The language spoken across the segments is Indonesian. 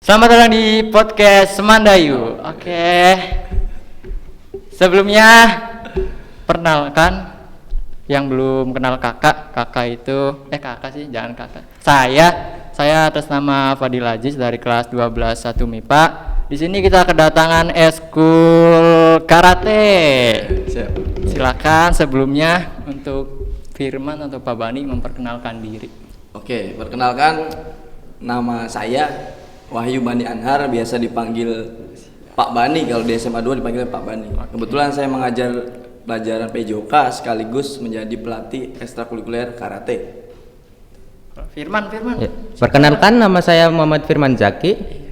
Selamat datang di podcast Semandayu. Oke. Sebelumnya perkenalkan yang belum kenal kakak. Kakak itu kakak sih, jangan kakak. Saya atas nama Fadil Aziz dari kelas 12 1 MIPA. Di sini kita kedatangan eskul karate. Silakan sebelumnya untuk Firman atau Pak Bani memperkenalkan diri. Oke, perkenalkan nama saya Wahyu Bani Anhar, biasa dipanggil Pak Bani, kalau di SMA 2 dipanggil Pak Bani. Kebetulan saya mengajar pelajaran PJOK sekaligus menjadi pelatih ekstrakurikuler karate. Firman. Ya. Perkenalkan, nama saya Muhammad Firman Zaki.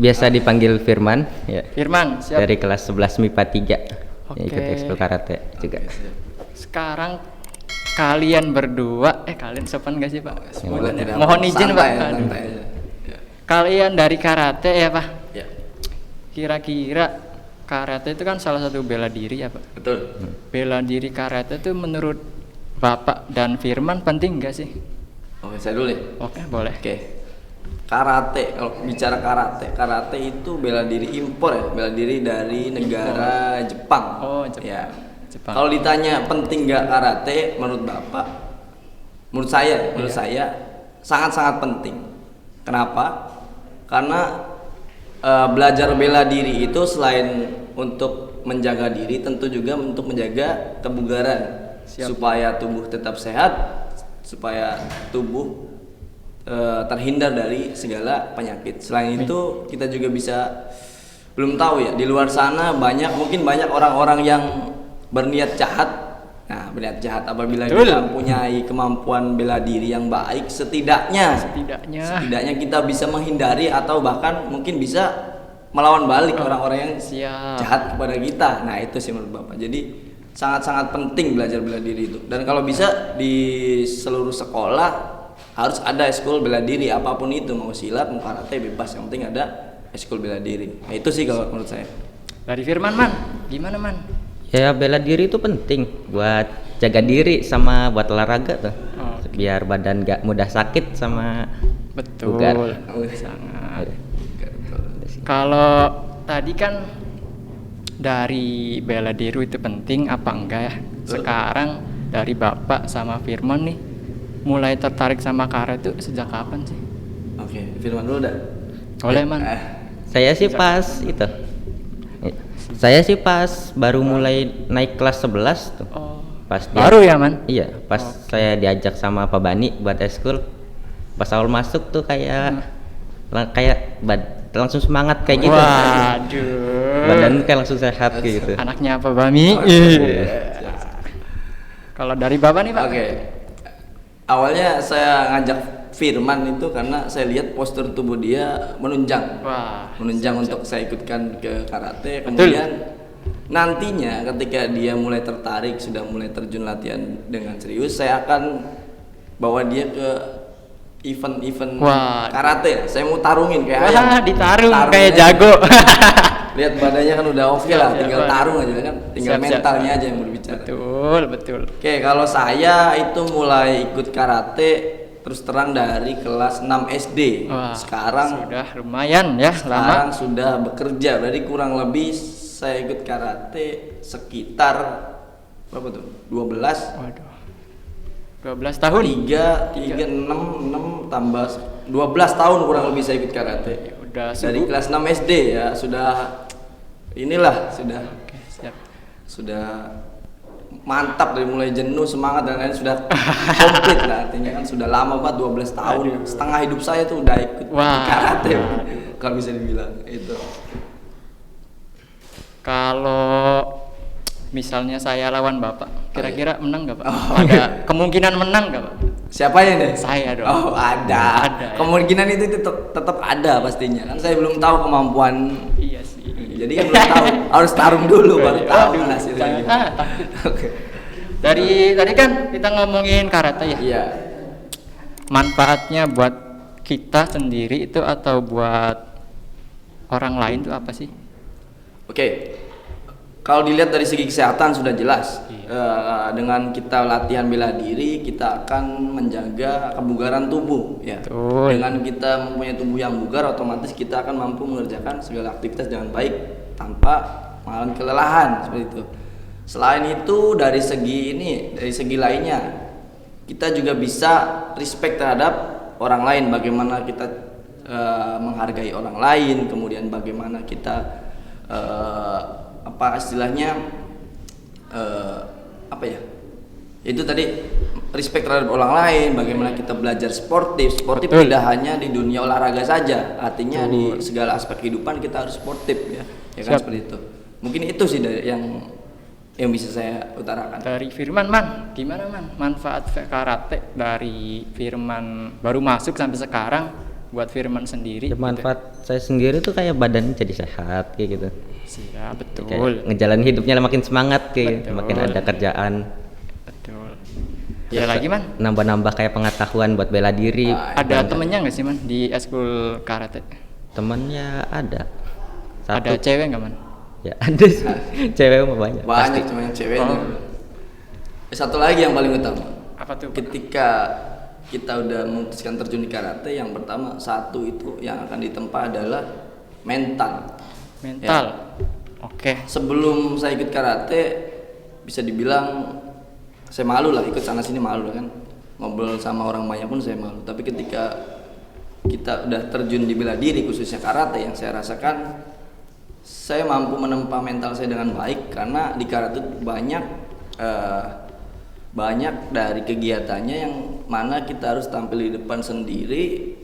Biasa dipanggil Firman. Ya. Firman, siap. Dari kelas 11 MIPA 3. Oke. Ya, ikut ekskul karate juga. Sekarang kalian berdua, kalian sopan gak sih Pak? Ya, Mohon izin Pak. Santai aja. Ya. Kalian dari karate ya Pak? Ya. Kira-kira karate itu kan salah satu bela diri ya Pak? Betul. Bela diri karate itu menurut Bapak dan Firman penting gak sih? Oke, saya dulu ya. Oke, boleh. Oke. Karate, kalau bicara karate itu bela diri impor ya, bela diri dari negara Jepang. Oh, Jepang. Ya. Jepang. Kalau ditanya penting nggak karate, menurut Bapak, menurut saya sangat-sangat penting. Kenapa? Karena belajar bela diri itu selain untuk menjaga diri, tentu juga untuk menjaga kebugaran. Siap. Supaya tubuh tetap sehat, supaya tubuh terhindar dari segala penyakit. Selain itu kita juga bisa, belum tahu ya, di luar sana mungkin banyak orang-orang yang berniat jahat. Nah, berniat jahat apabila Betul. kita mempunyai kemampuan bela diri yang baik, setidaknya kita bisa menghindari atau bahkan mungkin bisa melawan balik orang-orang yang Siap. jahat kepada kita. Nah, itu sih menurut Bapak. Jadi sangat-sangat penting belajar bela diri itu. Dan kalau bisa di seluruh sekolah harus ada eskul bela diri, apapun itu, mau silat, mau karate, bebas, yang penting ada eskul bela diri. Nah, itu sih kalau menurut saya. Dari Firman, Man. Gimana, Man? Ya, bela diri itu penting buat jaga diri sama buat olahraga tuh. Oke. Biar badan gak mudah sakit sama Betul. bugar. Sangat. Kalau tadi kan dari bela diri itu penting apa enggak ya? Sekarang dari Bapak sama Firman nih mulai tertarik sama karate itu sejak kapan sih? Oke, Firman dulu dah. Boleh, Man. Saya sih pas baru mulai naik kelas 11 tuh. Oh. Pas Baru ya, Man? Iya, pas saya diajak sama Pak Bani buat eskul. Pas awal masuk tuh kayak langsung semangat kayak gitu. Waduh. Badan kayak langsung sehat gitu. Anaknya apa, Bami? Kalau dari Bapak nih, Pak? Oke. Awalnya saya ngajak Firman itu karena saya lihat postur tubuh dia menunjang. Wah. Menunjang siap. untuk saya ikutkan ke karate. Kemudian nantinya ketika dia mulai tertarik, sudah mulai terjun latihan dengan serius, saya akan bawa dia ke event-event karate. Saya mau tarungin kayak ayam. Ditarung Tarung kayak aja. jago. Lihat badannya kan udah oke lah, Siap, tinggal siap. tarung aja kan, tinggal Siap, mentalnya siap. aja yang berbicara. Betul. Oke, kalau saya itu mulai ikut karate terus terang dari kelas 6 SD. Wah, Sekarang sudah lumayan ya, sekarang lama. sudah bekerja. Berarti kurang lebih saya ikut karate sekitar berapa tuh? 12. Waduh. 12 tahun. 3 6 tambah 12 tahun kurang lebih saya ikut karate. Udah Dari subuh. kelas 6 SD ya, sudah Oke, siap. sudah mantap, dari mulai jenuh, semangat dan lain sudah komplit lah. Artinya kan sudah lama banget, 12 tahun. Aduh. Setengah hidup saya tuh udah ikut Wah. karate. Aduh. Kalau bisa dibilang itu. Kalau misalnya saya lawan Bapak, kira-kira menang nggak Pak? Oh, Ada kemungkinan menang nggak Pak? Siapanya deh? Saya dong. Oh, ada. Ada, ya. Kemungkinan itu tetap ada pastinya. Kan saya belum tahu kemampuan. Iya sih. Jadi kan belum tahu. Harus tarung dulu baru tahu Aduh, hasilnya. jangan takut. Oke. Dari tadi kan kita ngomongin karate ya. Iya. Manfaatnya buat kita sendiri itu atau buat orang lain itu apa sih? Oke. kalau dilihat dari segi kesehatan sudah jelas. Iya. Dengan kita latihan bela diri, kita akan menjaga kebugaran tubuh. Ya. Betul. Dengan kita mempunyai tubuh yang bugar, otomatis kita akan mampu mengerjakan segala aktivitas dengan baik tanpa mengalami kelelahan seperti itu. Selain itu dari segi lainnya, kita juga bisa respect terhadap orang lain. Bagaimana kita menghargai orang lain, kemudian bagaimana kita apa istilahnya apa ya, itu tadi respect terhadap orang lain, bagaimana kita belajar sportif Betul. tidak hanya di dunia olahraga saja, artinya di segala aspek kehidupan kita harus sportif ya kan, Siap. seperti itu. Mungkin itu sih dari yang bisa saya utarakan. Dari Firman, Man, gimana Man manfaat karate dari Firman baru masuk sampai sekarang buat Firman sendiri? Ya, manfaat saya sendiri tuh kayak badan jadi sehat kayak gitu. Siap, betul. Kayak ngejalanin hidupnya makin semangat kayak Betul. makin ada kerjaan. Betul. Ya lagi Man, Nambah-nambah kayak pengetahuan buat bela diri. ada temennya nggak sih Man di eskul karate? Temennya ada. Ada cewek nggak Man? Ya ada sih. Cewek mah banyak. Banyak cuma yang ceweknya. Satu lagi yang paling utama, Apa tuh? Pak? ketika kita udah memutuskan terjun di karate, yang pertama satu itu yang akan ditempa adalah mental. Mental. Oke. Sebelum saya ikut karate, bisa dibilang saya malu lah, ikut sana sini malu kan, ngobrol sama orang banyak pun saya malu. Tapi ketika kita udah terjun di bela diri khususnya karate, yang saya rasakan saya mampu menempa mental saya dengan baik, karena di karate banyak dari kegiatannya yang mana kita harus tampil di depan sendiri,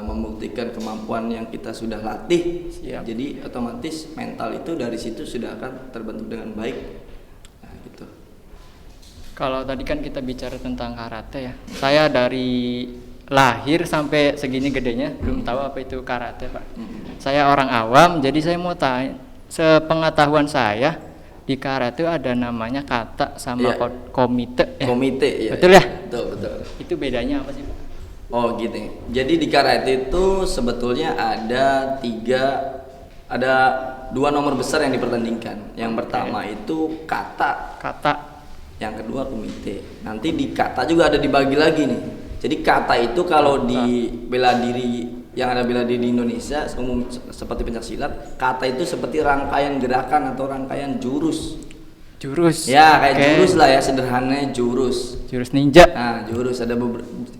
membuktikan kemampuan yang kita sudah latih. Siap. Jadi otomatis mental itu dari situ sudah akan terbentuk dengan baik. Nah, gitu. Kalau tadi kan kita bicara tentang karate ya. Saya dari lahir sampai segini gedenya belum tahu apa itu karate, Pak. Saya orang awam, jadi saya mau tanya, sepengetahuan saya di karate ada namanya kata sama Iya. komite. Ya? Komite ya. Betul ya? Betul. Itu bedanya apa sih, Pak? Oh gitu. Jadi di karate itu sebetulnya ada dua nomor besar yang dipertandingkan. Yang pertama itu kata, Kata. yang kedua komite. Nanti di kata juga ada dibagi lagi nih. Jadi kata itu kalau di bela diri, yang ada bela diri di Indonesia umum seperti pencaksilat, kata itu seperti rangkaian gerakan atau rangkaian jurus. Jurus. Ya kayak Oke. jurus lah ya, sederhananya jurus. Jurus ninja. Nah, jurus ada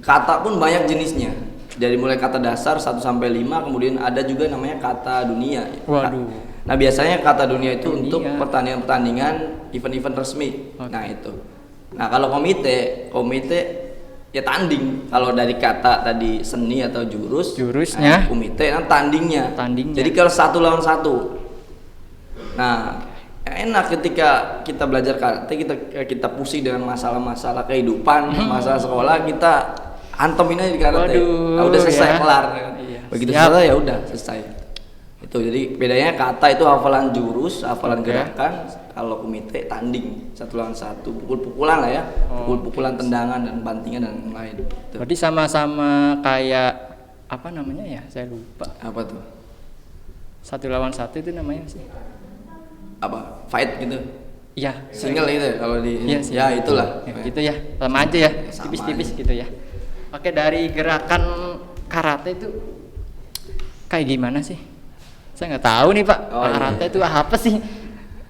kata pun banyak jenisnya. Dari mulai kata dasar 1 sampai 5, kemudian ada juga namanya kata dunia. Waduh. Nah, biasanya kata dunia itu Dunia. untuk pertandingan-pertandingan event-event resmi. Oke. Nah, itu. Nah, kalau komite ya tanding. Kalau dari kata tadi seni atau jurus, Jurusnya. nah, komite kan tandingnya. Tandingnya. Jadi kalau 1 lawan 1. Nah, enak ketika kita belajar karate, kita pusing dengan masalah-masalah kehidupan, masalah sekolah, kita hantemin aja di karate. Waduh, Nah, udah selesai ya. kelar. Iya. Begitu Siap. selesai ya udah selesai. Itu jadi bedanya kata itu hafalan jurus, hafalan Oke. gerakan. Kalau komite tanding 1 lawan 1, pukul-pukulan lah ya, Oh, pukul-pukulan, tendangan dan bantingan dan lain. Tuh. Berarti sama-sama kayak apa namanya ya? Saya lupa. Apa tuh? 1 lawan 1 itu namanya sih. Apa? Fight gitu. Iya. Single gitu ya kalau di Iya, ya itulah. Ya, gitu ya. Sama aja ya. Sama Tipis-tipis aja. gitu ya. Oke, dari gerakan karate itu kayak gimana sih? Saya nggak tahu nih, Pak. Oh, iya. Karate itu apa sih?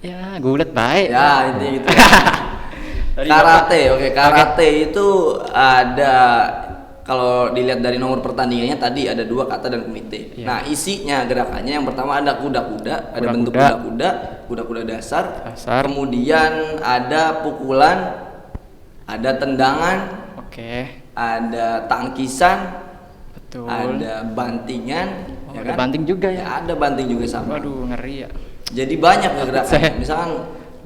Ya, gulat baik. Ya, ini gitu. Dari Karate, Bapak. oke, karate itu ada, kalau dilihat dari nomor pertandingannya tadi ada 2 kata dan komite. Iya. Nah, isinya gerakannya yang pertama ada kuda-kuda, ada bentuk Kuda-kuda. kuda-kuda dasar. Dasar. Kemudian ada pukulan, ada tendangan, Oke, ada tangkisan, betul. ada bantingan, Oh, ya ada kan? banting juga ya. Ada banting juga sama. Waduh, ngeri ya. Jadi banyak Saya- gerakan. Misalkan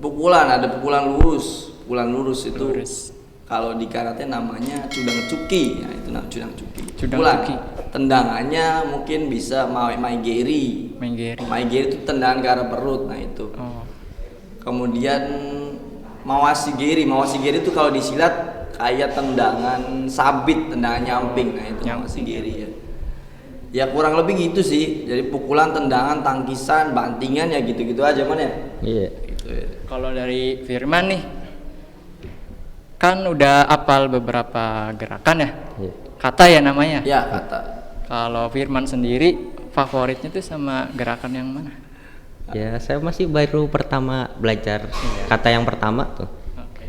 pukulan, ada pukulan lurus. Pukulan lurus itu Lurus. kalau di karate namanya cudang cuki. Ya, itu namanya cudang cuki. Cudang Pukulan. cuki. Tendangannya mungkin bisa maigeri. Menggeri. Maigeri itu tendangan ke arah perut. Nah, itu. Oh, Kemudian mawasigeri. Mawasigeri itu kalau disilat kayak tendangan sabit, tendangan nyamping. Nah, itu Nyamping. mawasigeri ya. Ya kurang lebih gitu sih. Jadi pukulan, tendangan, tangkisan, bantingan ya gitu-gitu aja man ya. Iya. Kalau dari Firman nih, kan udah apal beberapa gerakan ya, Iya. kata ya namanya. Ya kata. Kalau Firman sendiri favoritnya tuh sama gerakan yang mana? Ya, saya masih baru pertama belajar kata yang pertama tuh. Oke.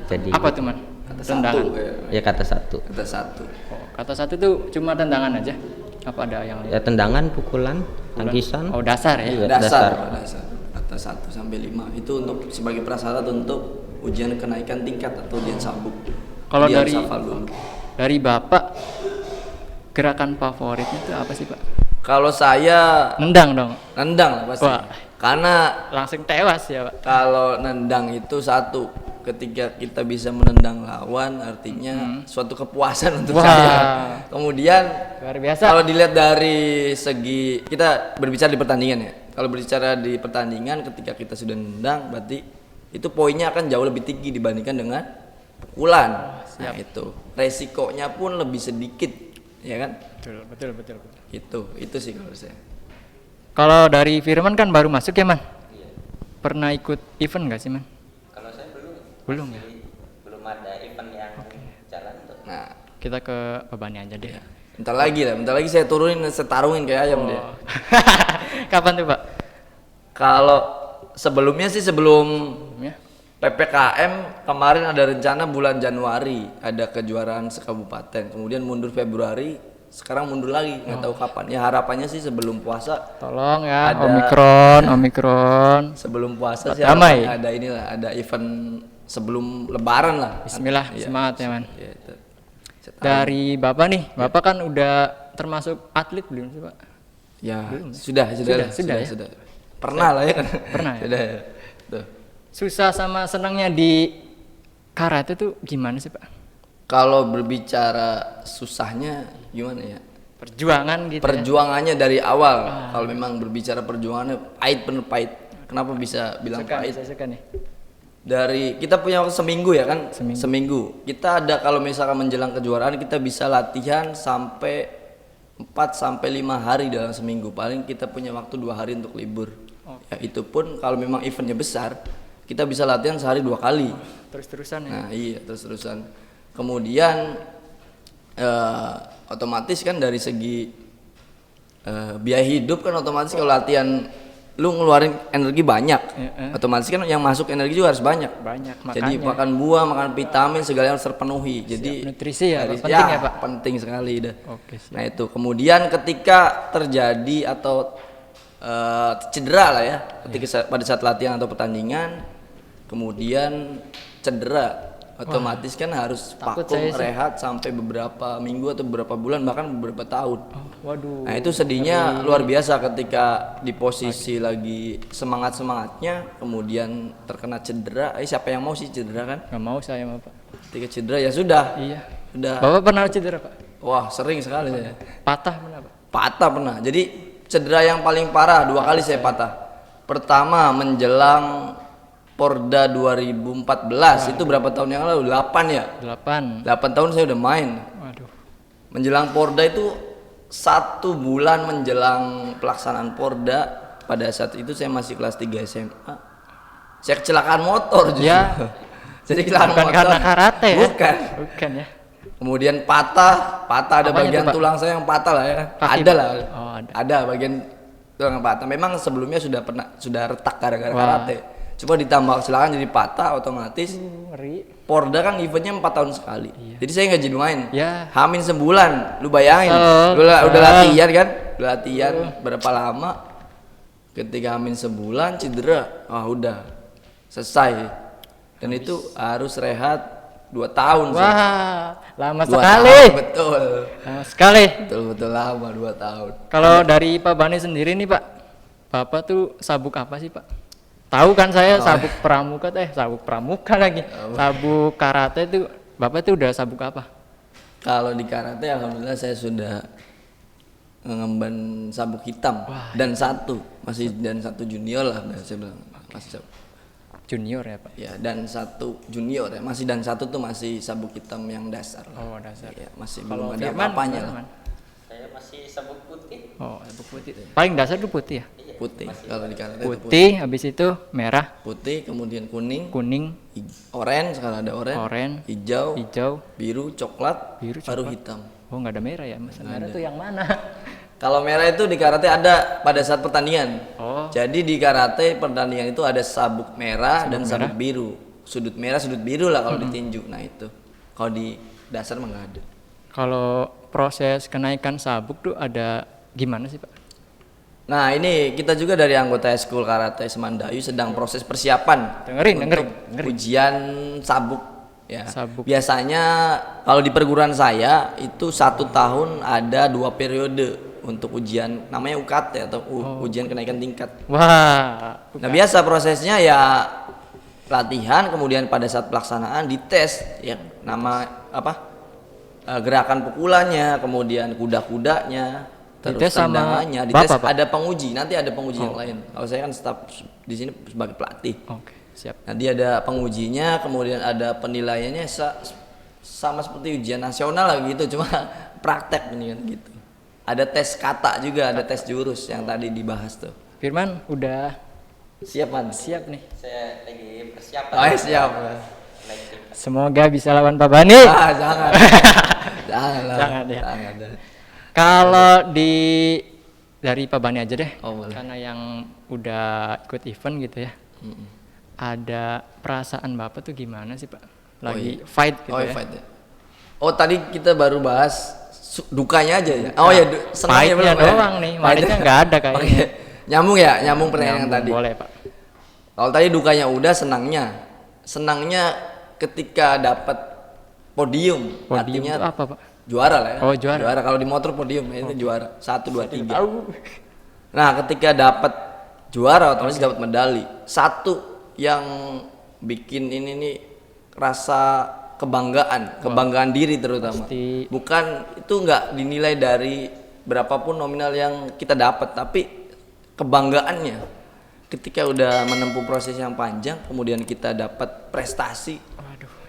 Jadi Apa tuh man? Kata Tendangan. satu. ya kata satu. Kata satu. Oh, kata satu tuh cuma tendangan aja? Apa ada yang lain? Ya tendangan, pukulan, tangkisan. Oh dasar ya? Iya. Dasar. dasar. Dasar. Kata 1 sampai 5 itu untuk sebagai prasyarat untuk ujian kenaikan tingkat atau ujian sabuk. Kalau Dia harus dari hafal dulu. dari Bapak, gerakan favoritnya itu apa sih Pak? Kalau saya Nendang dong, nendang lah pasti. Wah. Karena langsung tewas ya Pak? kalau nendang itu satu, ketika kita bisa menendang lawan artinya suatu kepuasan untuk Wah. saya. Kemudian Luar biasa. kalau dilihat dari segi kita berbicara di pertandingan ya. Kalau berbicara di pertandingan ketika kita sudah nendang berarti itu poinnya akan jauh lebih tinggi dibandingkan dengan pukulan. Nah, itu resikonya pun lebih sedikit, ya kan? Betul, betul. Itu sih kalau saya. Kalau dari Firman kan baru masuk ya man? Pernah ikut event nggak sih man? Kalau saya Belum ya? belum ada event yang jalan tuh. Nah, Kita ke Bebani aja deh. bentar lagi saya turunin, saya taruhin kayak ayam dia. Oh. Kapan tuh Pak? Kalau sebelumnya sih sebelum Ya. PPKM kemarin ada rencana bulan Januari ada kejuaraan sekabupaten, kemudian mundur Februari, sekarang mundur lagi nggak tahu kapan. Ya harapannya sih sebelum puasa. Tolong ya, Ada- Omikron. Sebelum puasa sih Damai. harapannya ada inilah, ada event sebelum Lebaran lah. Bismillah, Iya. semangat ya man. Ya, itu. Saya tahu. Dari Bapak nih, Bapak kan udah termasuk atlet belum sih Pak? Ya, sudah ya? Pernah lah ya kan. Pernah ya? Sudah ya. Tuh. Susah sama senangnya di karate tuh gimana sih Pak? Kalau berbicara susahnya gimana ya? Perjuangan gitu ya? Perjuangannya dari awal. Kalau memang berbicara perjuangannya pahit bener pahit. Kenapa bisa bilang pahit? Saya suka nih. Dari kita punya waktu seminggu ya kan? Seminggu. Seminggu. Kita ada kalau misalkan menjelang kejuaraan kita bisa latihan sampai 4 sampai 5 hari dalam seminggu. Paling kita punya waktu 2 hari untuk libur. Ya itu pun kalau memang eventnya besar, kita bisa latihan sehari 2 kali. Terus-terusan ya? Nah iya terus-terusan. Kemudian otomatis kan dari segi biaya hidup kan otomatis kalau latihan lu ngeluarin energi banyak, otomatis kan yang masuk energi juga harus banyak. Banyak, Jadi makanya. makan buah, makan vitamin segala harus terpenuhi. Jadi nutrisi ya, dari- penting ya, Pak? Penting sekali dah. Oke, siap. Nah itu kemudian ketika terjadi atau cedera lah ya, ketika pada saat latihan atau pertandingan, kemudian cedera, otomatis kan harus takut vakum saya sih. rehat sampai beberapa minggu atau beberapa bulan bahkan beberapa tahun. Waduh. Nah itu sedihnya luar biasa ketika di posisi lagi semangatnya, kemudian terkena cedera. Siapa yang mau sih cedera kan? Gak mau saya sama Pak. Ketika cedera ya sudah. Iya. Sudah. Bapak pernah cedera Pak? Wah sering sekali saya. Patah pernah Pak? Patah pernah. Jadi cedera yang paling parah 2 kali saya patah. Pertama menjelang Porda 2014 itu berapa tahun yang lalu? 8 ya. 8. 8 tahun saya udah main. Waduh. Menjelang Porda itu 1 bulan menjelang pelaksanaan Porda, pada saat itu saya masih kelas 3 SMA. Saya kecelakaan motor justru. Ya. Jadi kecelakaan Bukan motor. karena karate ya? Bukan. Ya. Kemudian patah ada Apanya bagian tuh, Pak? tulang saya yang patah lah ya. Kaki, Ada Pak? lah. Oh, ada. Ada bagian tulang yang patah. Memang sebelumnya sudah retak gara-gara Wah. karate. Coba ditambah kecelakaan jadi patah otomatis. Ngeri. Porda kan eventnya 4 tahun sekali. Jadi saya nggak jadi main. Ya. Hamin sebulan, lu bayangin. Udah latihan kan? Udah latihan berapa lama? Ketika hamin sebulan cedera, udah selesai. Dan itu harus rehat 2 tahun. sih. Wah, lama 2 sekali. tahun, betul. Lama sekali. Betul lama 2 tahun. Kalau dari Pak Bani sendiri nih Pak, Bapak tuh sabuk apa sih Pak? Tahu kan saya sabuk pramuka lagi. Sabuk karate itu Bapak tuh udah sabuk apa? Kalau di karate alhamdulillah saya sudah mengemban sabuk hitam. Dan 1 masih dan 1 junior lah saya bilang. Masih Junior ya Pak? ya dan 1 junior ya, masih dan 1 tuh masih sabuk hitam yang dasar. Oh dasar. Ya, masih Kalau belum ada Firman, apa-apanya gimana, lah. Man? Saya masih sabuk putih. Oh sabuk putih. Paling dasar tuh putih ya? Iya. Putih. Kalau di karate itu Putih, habis itu merah, putih, kemudian kuning, kuning, orange kalau ada oranye, hijau, hijau, biru, coklat, biru, baru coklat. hitam. Oh, nggak ada merah ya? Mas merah tuh yang mana? Kalau merah itu di karate ada pada saat pertandingan. Oh. Jadi di karate pertandingan itu ada sabuk merah dan merah. sabuk biru. Sudut merah, sudut biru lah kalau ditinju. Nah itu. Kalau di dasar mah nggak ada. Kalau proses kenaikan sabuk tuh ada gimana sih, Pak? Nah ini kita juga dari anggota Eskul Karate Semandayu sedang proses persiapan Dengerin. ujian sabuk ya. Sabuk. Biasanya kalau di perguruan saya itu 1 tahun ada 2 periode untuk ujian namanya UKT atau ujian kenaikan tingkat. Wah. Nah biasa prosesnya ya latihan, kemudian pada saat pelaksanaan dites ya nama apa gerakan pukulannya, kemudian kuda-kudanya, terus Dites sama tendangannya, dites Bapak, Pak? ada penguji, nanti ada penguji yang lain. Kalau saya kan staf di sini sebagai pelatih. Oke, siap. Nanti ada pengujinya, kemudian ada penilaiannya sama seperti ujian nasional lah gitu, cuma praktek ini kan gitu. Ada tes kata juga, ada tes jurus yang tadi dibahas tuh. Firman udah Siap man? siap nih. Saya lagi persiapan. Oh siap. Semoga bisa lawan Pak Bani. Ah jangan. Jangan lah. Jangan ya. Jangan. Kalau dari Pak Bani aja deh. Oh, boleh. Karena yang udah ikut event gitu ya. Ada perasaan Bapak tuh gimana sih, Pak? Lagi fight gitu ya. Fight ya. Oh tadi kita baru bahas dukanya aja ya. Oh ya, senangnya Fightnya belum ya? doang nih, wanitanya nggak ada kayaknya. Oke. Nyambung ya, nyambung pertanyaan yang tadi. Boleh, Pak. Kalau tadi dukanya udah, senangnya ketika dapat podium. Podium Artinya itu apa, Pak? juara lah ya. Oh, juara. Kalau di motor podium ya, itu juara. 1, 2, 3. Tahu. Nah, ketika dapat juara otomatis dapat medali. Satu yang bikin ini nih rasa kebanggaan diri terutama. Pasti. Bukan itu nggak dinilai dari berapapun nominal yang kita dapat, tapi kebanggaannya ketika udah menempuh proses yang panjang, kemudian kita dapat prestasi.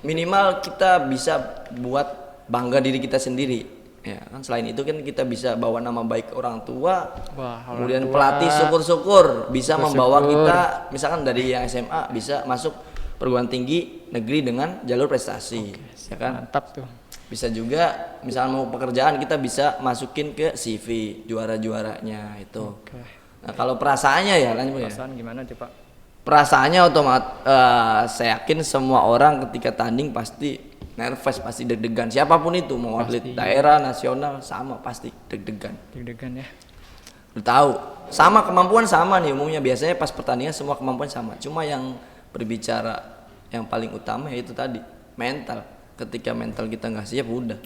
Minimal kita bisa buat bangga diri kita sendiri. Ya kan selain itu kan kita bisa bawa nama baik orang tua. Wah, Kemudian orang tua. pelatih syukur-syukur bisa membawa Syukur-syukur. kita misalkan dari yang SMA bisa masuk perguruan tinggi negeri dengan jalur prestasi. Ya kan? Mantap tuh. Bisa juga misalnya mau pekerjaan kita bisa masukin ke CV juara-juaranya itu. Oke. Nah, kalau perasaannya ya lanjut ya. Perasaan gimana tuh, Pak? Perasaannya saya yakin semua orang ketika tanding pasti nervous, pasti deg-degan. Siapapun itu, mau atlet daerah, nasional sama pasti deg-degan. Deg-degan ya. Lu tahu, sama kemampuan sama nih umumnya, biasanya pas pertandingan semua kemampuan sama. Cuma yang berbicara yang paling utama yaitu tadi mental. Ketika mental kita nggak siap udah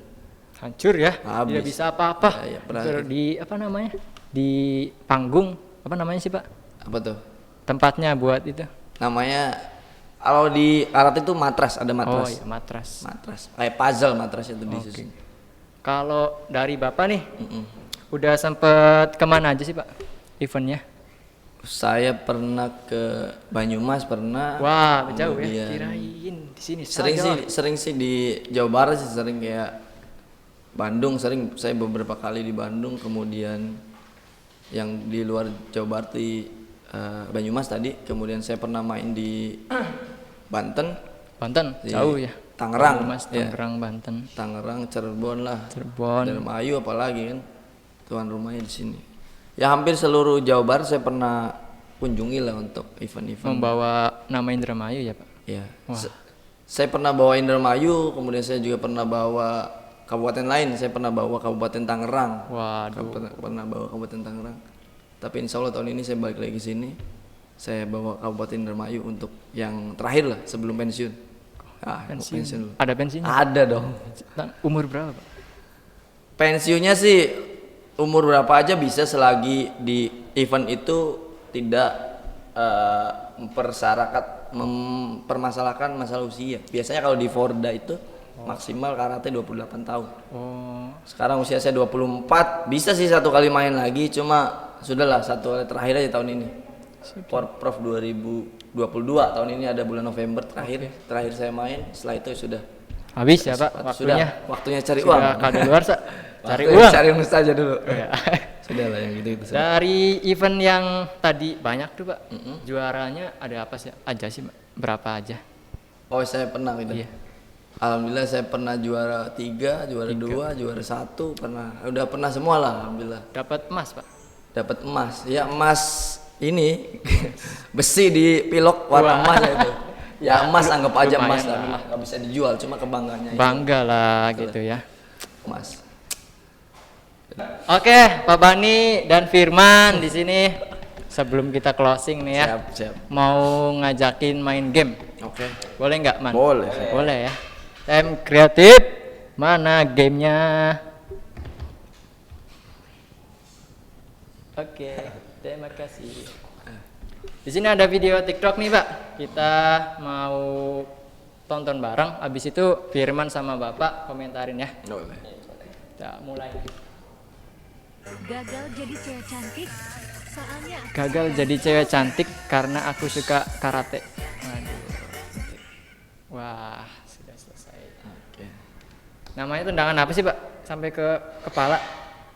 Hancur ya. Habis. Tidak bisa apa-apa. Ya, pernah. Di apa namanya? Di panggung apa namanya sih, Pak? apa tuh Tempatnya buat itu. namanya, kalau di karate itu matras, ada Oh matras. iya, matras. Matras kayak puzzle matras itu Oke. disusun. Kalau dari Bapak nih, udah sempet kemana aja sih, Pak? Eventnya? Saya pernah ke Banyumas, pernah. Wah, jauh ya. Kemudian Kirain di sini. sering sih di Jawa Barat sih, sering kayak Bandung, sering saya beberapa kali di Bandung, kemudian yang di luar Jawa Barat di Banyumas tadi, kemudian saya pernah main di Banten, Banten, di jauh ya. Tangerang, Mas, ya. Tangerang, Banten. Tangerang, Cirebon lah, Cirebon. Indramayu apalagi kan tuan rumahnya di sini. Ya hampir seluruh Jawa Barat saya pernah kunjungi lah untuk event-event. Membawa nama Indramayu ya, Pak? Ya. Wah. Saya pernah bawa Indramayu, kemudian saya juga pernah bawa kabupaten lain. Saya pernah bawa Kabupaten Tangerang. Waduh. Pernah bawa Kabupaten Tangerang. Tapi insya Allah tahun ini saya balik lagi ke sini. Saya bawa Kabupaten Indramayu untuk yang terakhir lah sebelum pensiun. Ah, pensiun dulu. Ada pensiunnya? Ada dong. Umur berapa, Pak? Pensiunnya sih umur berapa aja bisa selagi di event itu tidak mempermasalahkan masalah usia. Biasanya kalau di Forda itu maksimal karate 28 tahun. Oh, Sekarang usia saya 24, bisa sih satu kali main lagi, cuma sudahlah satu kali terakhir aja tahun ini. Prof 2022 tahun ini ada bulan November terakhir saya main, setelah itu sudah habis ya, Pak, waktunya. waktunya cari Sudah uang. kadaluarsa. Cari Waktunya uang. cari uang saja dulu. Iya. Sudah lah yang gitu. Dari event yang tadi banyak tuh Pak, juaranya ada apa sih aja sih Pak? Berapa aja? Oh saya pernah gitu. Iya. Alhamdulillah saya pernah juara 3, juara 2, juara 1 pernah. Udah pernah semua lah alhamdulillah. Dapat emas Pak? Dapat emas. Ya emas ini besi di pilok warna emas ya itu. Ya emas anggap aja emas lumayan lah. Nggak bisa dijual cuma kebanggaannya. Bangga lah Betul. gitu ya. Emas. Oke, Pak Bani dan Firman di sini sebelum kita closing nih ya. Siap. Mau ngajakin main game. Oke. Boleh nggak, Man? Boleh. Boleh ya. Time kreatif. Mana gamenya? Oke, terima kasih. Di sini ada video TikTok nih, Pak. Kita mau tonton bareng. Abis itu Firman sama Bapak komentarin ya. Boleh. Kita mulai. Gagal jadi cewek cantik soalnya Gagal jadi cewek cantik karena aku suka karate. Waduh. Wah, sudah selesai. Oke. Namanya tendangan apa sih, Pak? Sampai ke kepala.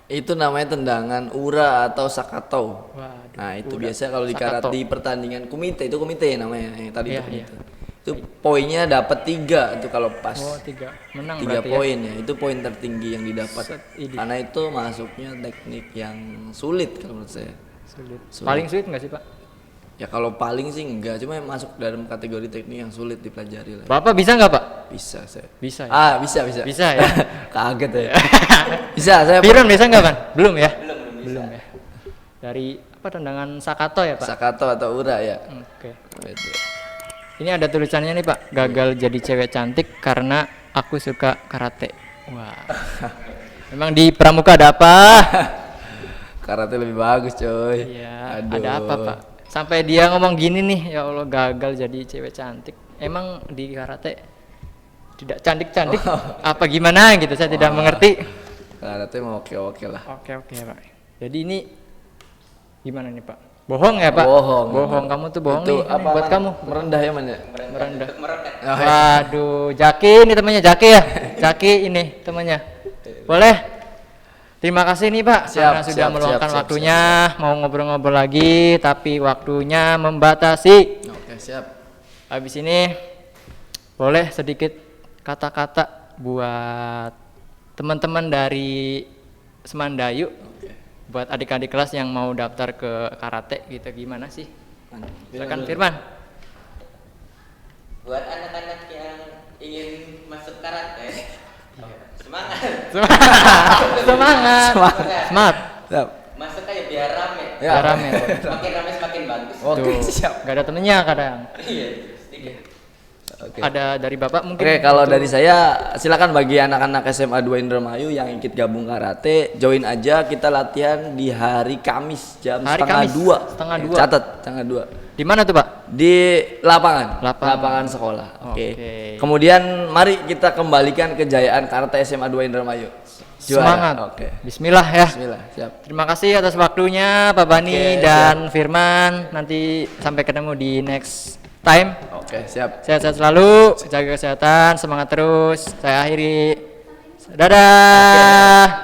Itu namanya tendangan ura atau sakato. Waduh. Nah itu Udah. biasa kalau di karate Sakato. di pertandingan kumite itu kumite namanya yang tadi Iya, itu iya. kumite. Itu poinnya dapat 3 itu kalau pas. Oh, 3. Menang 3 berarti poin ya. Itu poin tertinggi yang didapat. Set, ini. Karena itu masuknya teknik yang sulit kalau menurut saya. ya. Sulit. Sulit. Paling sulit nggak sih, Pak? Ya kalau paling sih enggak, cuma masuk dalam kategori teknik yang sulit dipelajari lah. Bapak bisa nggak, Pak? Bisa saya. Bisa ya? Bisa. Bisa ya? Kaget ya. Bisa saya. Firman bisa nggak, Pan? Belum ya? Belum ya. Dari apa tendangan Sakato ya, Pak? Sakato atau ura ya. Oke. Itu. Ini ada tulisannya nih, Pak. Gagal jadi cewek cantik karena aku suka karate. Wah. Memang di Pramuka ada apa? Karate lebih bagus, coy. Iya, Aduh. ada apa, Pak? Sampai dia ngomong gini nih, ya Allah gagal jadi cewek cantik. Emang di karate tidak cantik-cantik? Apa gimana gitu? Saya tidak mengerti. Karate mau oke lah. Oke, Pak. Jadi ini gimana nih, Pak? Bohong ya, Pak? Bohong. Bohong. Kamu tuh bohong Itu nih. apa Buat kamu. Merendah ya man ya? Merendah. Oh, iya. Waduh, Jaki ini temannya Jaki ya? Jaki ini temannya. Boleh? Terima kasih nih Pak karena sudah meluangkan waktunya mau ngobrol-ngobrol lagi tapi waktunya membatasi. Oke, siap. Habis ini boleh sedikit kata-kata buat teman-teman dari Semandayu, buat adik-adik kelas yang mau daftar ke karate gitu gimana sih? Silakan Firman. Buat anak-anak yang ingin masuk karate, semangat. Semangat. Semangat. Siap. Masuk aja biar rame. Ya. Biar rame. Makin rame semakin bagus. Oke, Tuh, siap. gak ada temennya kadang. Iya, sedikit. Oke. Ada dari Bapak mungkin? Oke, kalau dari saya silakan bagi anak-anak SMA 2 Indramayu yang ikut gabung karate, join aja kita latihan di hari Kamis jam Hari setengah Kamis, 2. setengah 2. Catat, setengah 2. Di mana tuh, Pak? Di lapangan, Lapangan. sekolah. Oke. Oke. Kemudian mari kita kembalikan kejayaan karate SMA 2 Indramayu. Juara. Semangat. Oke. Bismillah ya. Bismillah, siap. Terima kasih atas waktunya Pak Bani Oke, dan Firman. Nanti sampai ketemu di next time. Oke, siap. Sehat-sehat selalu, jaga kesehatan, semangat terus. Saya akhiri. Dadah.